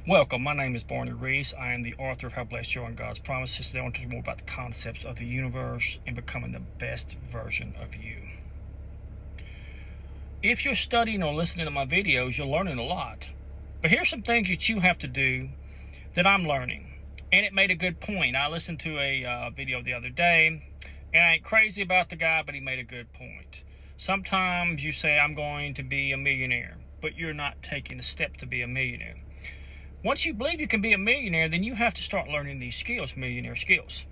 Welcome, my name is Barney Reese. I am the author of How Blessed You Are in God's Promises. Today I want to talk more about the concepts of the universe and becoming the best version of you. If you're studying or listening to my videos, you're learning a lot. But here's some things that you have to do that I'm learning. And it made a good point. I listened to a video the other day, and I ain't crazy about the guy, but he made a good point. Sometimes you say, I'm going to be a millionaire, but you're not taking a step to be a millionaire. Once you believe you can be a millionaire, then you have to start learning these skills, millionaire skills.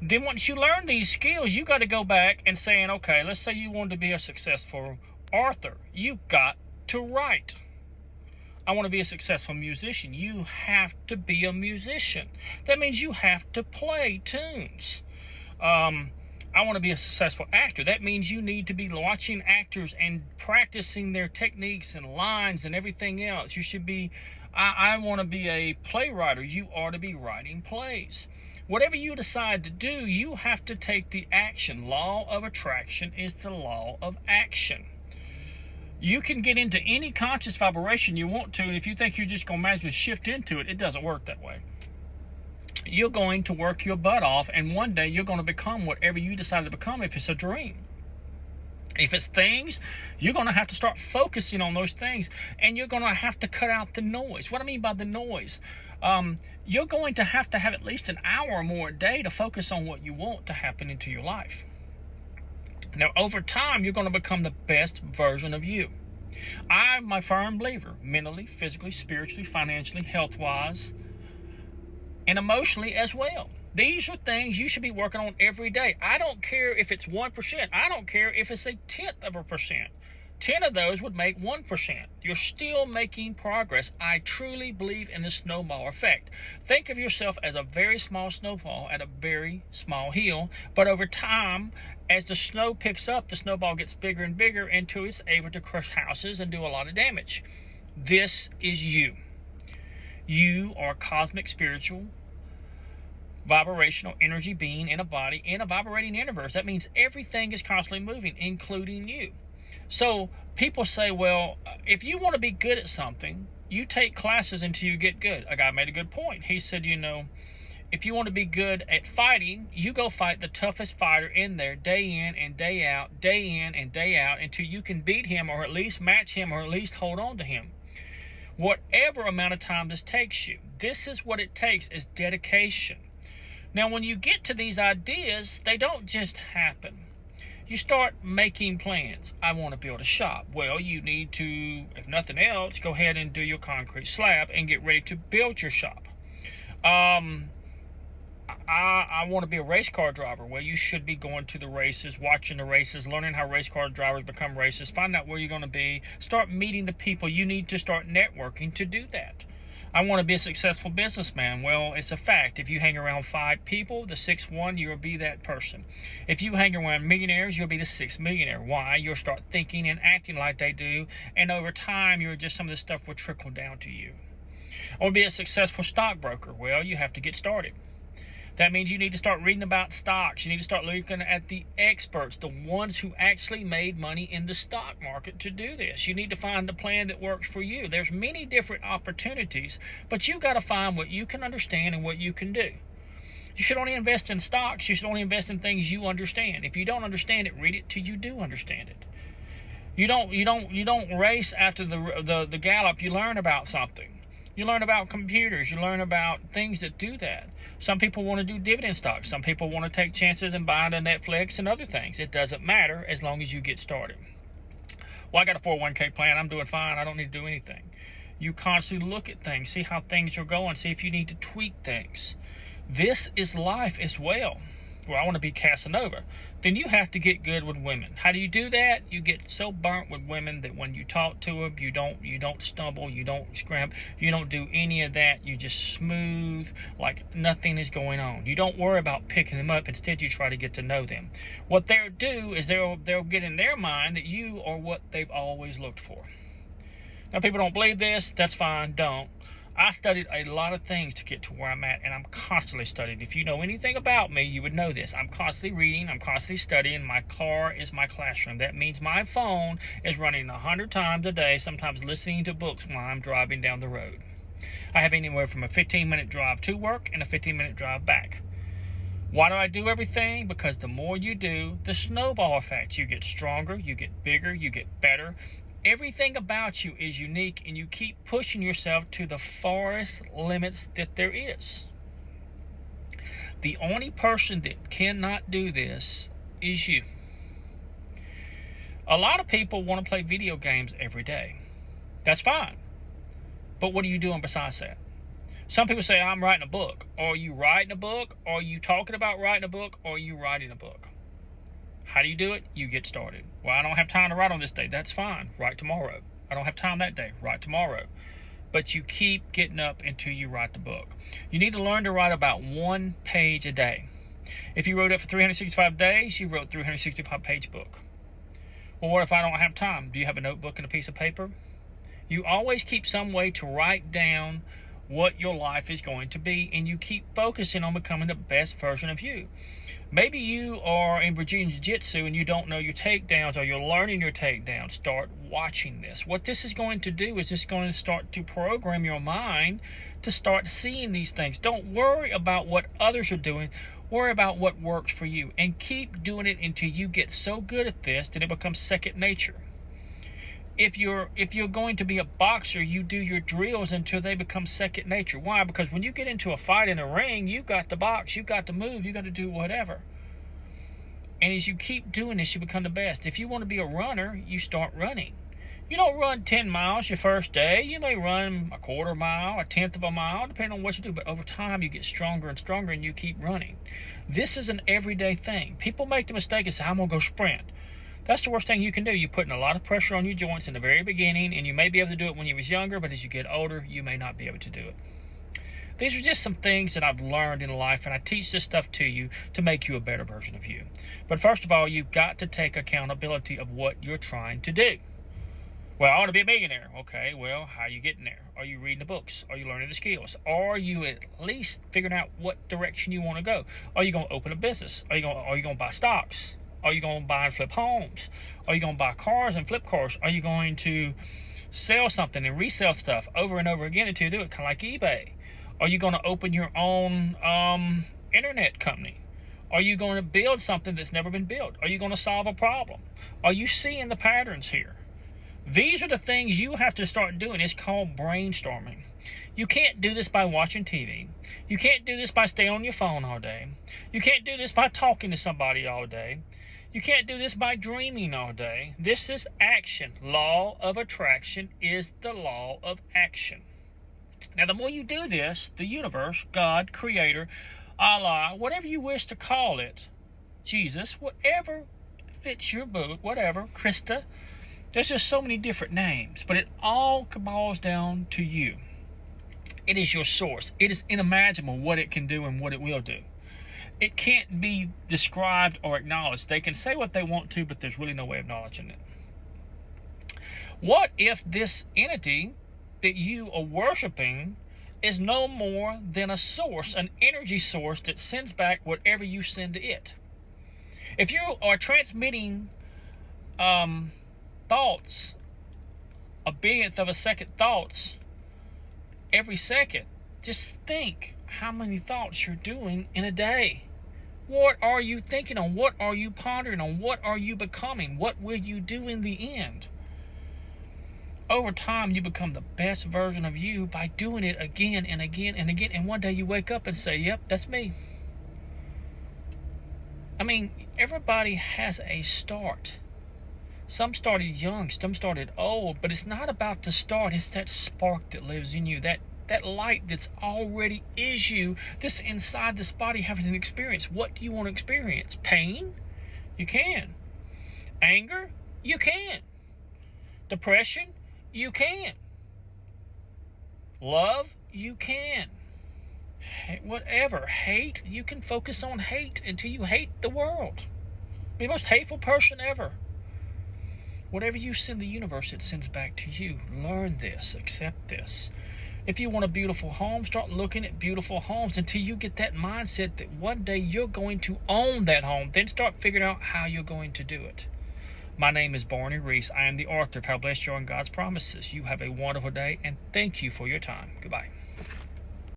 Then once you learn these skills, you got to go back and saying, okay, let's say you want to be a successful author. You've got to write. I want to be a successful musician. You have to be a musician. That means you have to play tunes. I want to be a successful actor. That means you need to be watching actors and practicing their techniques and lines and everything else. You should be, I want to be a playwright. You ought to be writing plays. Whatever you decide to do, you have to take the action. Law of attraction is the law of action. You can get into any conscious vibration you want to, and if you think you're just going to magically shift into it, it doesn't work that way. You're going to work your butt off, and one day you're going to become whatever you decide to become if it's a dream. If it's things, you're going to have to start focusing on those things, and you're going to have to cut out the noise. What I mean by the noise, you're going to have at least an hour or more a day to focus on what you want to happen into your life. Now, over time, you're going to become the best version of you. I'm a firm believer, mentally, physically, spiritually, financially, health-wise, and emotionally as well. These are things you should be working on every day. I don't care if it's 1%. I don't care if it's 0.1%. 10 of those would make 1%. You're still making progress. I truly believe in the snowball effect. Think of yourself as a very small snowball at a very small hill, but over time, as the snow picks up, the snowball gets bigger and bigger until it's able to crush houses and do a lot of damage. This is you. You are cosmic, spiritual, vibrational energy being in a body in a vibrating universe. That means everything is constantly moving, including you. So people say, well, if you want to be good at something, you take classes until you get good. A guy made a good point. He said, if you want to be good at fighting, you go fight the toughest fighter in there day in and day out, until you can beat him or at least match him or at least hold on to him. Whatever amount of time this takes you, this is what it takes, is dedication. Now, when you get to these ideas, they don't just happen. You start making plans. I want to build a shop. Well, you need to, if nothing else, go ahead and do your concrete slab and get ready to build your shop. I want to be a race car driver. Well, you should be going to the races, watching the races, learning how race car drivers become racers. Find out where you're going to be. Start meeting the people. You need to start networking to do that. I want to be a successful businessman. Well, it's a fact. If you hang around 5 people, the 6th one, you'll be that person. If you hang around millionaires, you'll be the 6th millionaire. Why? You'll start thinking and acting like they do, and over time, some of this stuff will trickle down to you. I want to be a successful stockbroker. Well, you have to get started. That means you need to start reading about stocks. You need to start looking at the experts, the ones who actually made money in the stock market to do this. You need to find the plan that works for you. There's many different opportunities, but you've got to find what you can understand and what you can do. You should only invest in stocks. You should only invest in things you understand. If you don't understand it, read it till you do understand it. You don't race after the gallop. You learn about something. You learn about computers. You learn about things that do that. Some people want to do dividend stocks. Some people want to take chances and buy into Netflix and other things. It doesn't matter as long as you get started. Well, I got a 401k plan. I'm doing fine. I don't need to do anything. You constantly look at things, see how things are going, see if you need to tweak things. This is life as well. Well, I want to be Casanova. Then you have to get good with women. How do you do that? You get so burnt with women that when you talk to them, you don't stumble, you don't scramble, you don't do any of that. You just smooth, like nothing is going on. You don't worry about picking them up. Instead, you try to get to know them. What they'll do is they'll get in their mind that you are what they've always looked for. Now, people don't believe this. That's fine. Don't. I studied a lot of things to get to where I'm at, and I'm constantly studying. If you know anything about me, you would know this. I'm constantly reading. I'm constantly studying. My car is my classroom. That means my phone is running 100 times a day, sometimes listening to books while I'm driving down the road. I have anywhere from a 15-minute drive to work and a 15-minute drive back. Why do I do everything? Because the more you do, the snowball effect. You get stronger, you get bigger, you get better. Everything about you is unique, and you keep pushing yourself to the farthest limits that there is. The only person that cannot do this is you. A lot of people want to play video games every day. That's fine. But what are you doing besides that? Some people say, I'm writing a book. Are you writing a book? Are you talking about writing a book? Or are you writing a book? How do you do it? You get started. Well, I don't have time to write on this day. That's fine. Write tomorrow. I don't have time that day. Write tomorrow. But you keep getting up until you write the book. You need to learn to write about 1 page a day. If you wrote it for 365 days, you wrote a 365-page book. Well, what if I don't have time? Do you have a notebook and a piece of paper? You always keep some way to write down what your life is going to be, and you keep focusing on becoming the best version of you. Maybe you are in Brazilian Jiu-Jitsu and you don't know your takedowns, or you're learning your takedowns. Start watching this. What this is going to do is it's going to start to program your mind to start seeing these things. Don't worry about what others are doing. Worry about what works for you, and keep doing it until you get so good at this that it becomes second nature. If you're going to be a boxer, you do your drills until they become second nature. Why? Because when you get into a fight in a ring, you've got to box, you've got to move, you've got to do whatever. And as you keep doing this, you become the best. If you want to be a runner, you start running. You don't run 10 miles your first day. You may run a quarter mile, a tenth of a mile, depending on what you do. But over time, you get stronger and stronger, and you keep running. This is an everyday thing. People make the mistake and say, I'm going to go sprint. That's the worst thing you can do. You're putting a lot of pressure on your joints in the very beginning, and you may be able to do it when you was younger, but as you get older, you may not be able to do it. These are just some things that I've learned in life, and I teach this stuff to you to make you a better version of you. But first of all, you've got to take accountability of what you're trying to do. Well, I want to be a millionaire. Okay, well, how are you getting there? Are you reading the books? Are you learning the skills? Are you at least figuring out what direction you want to go? Are you going to open a business? Are you going to buy stocks? Are you going to buy and flip homes? Are you going to buy cars and flip cars? Are you going to sell something and resell stuff over and over again until you do it, kind of like eBay? Are you going to open your own internet company? Are you going to build something that's never been built? Are you going to solve a problem? Are you seeing the patterns here? These are the things you have to start doing. It's called brainstorming. You can't do this by watching TV. You can't do this by staying on your phone all day. You can't do this by talking to somebody all day. You can't do this by dreaming all day. This is action. Law of attraction is the law of action. Now, the more you do this, the universe, God, Creator, Allah, whatever you wish to call it, Jesus, whatever fits your boot, whatever, Krista, there's just so many different names, but it all boils down to you. It is your source. It is inimaginable what it can do and what it will do. It can't be described or acknowledged. They can say what they want to, but there's really no way of acknowledging it. What if this entity that you are worshiping is no more than a source, an energy source that sends back whatever you send to it? If you are transmitting thoughts, a billionth of a second thoughts every second, just think how many thoughts you're doing in a day. What are you thinking on? What are you pondering on? What are you becoming? What will you do in the end? Over time, you become the best version of you by doing it again and again and again. And one day you wake up and say, yep, that's me. I mean, everybody has a start. Some started young, some started old, but it's not about the start. It's that spark that lives in you, that light that's already is you, this inside this body having an experience. What do you want to experience? Pain? You can. Anger? You can. Depression? You can. Love? You can. Whatever. Hate? You can focus on hate until you hate the world. Be the most hateful person ever. Whatever you send the universe, it sends back to you. Learn this. Accept this. If you want a beautiful home, start looking at beautiful homes until you get that mindset that one day you're going to own that home. Then start figuring out how you're going to do it. My name is Barney Reese. I am the author of How Blessed You Are in God's Promises. You have a wonderful day, and thank you for your time. Goodbye.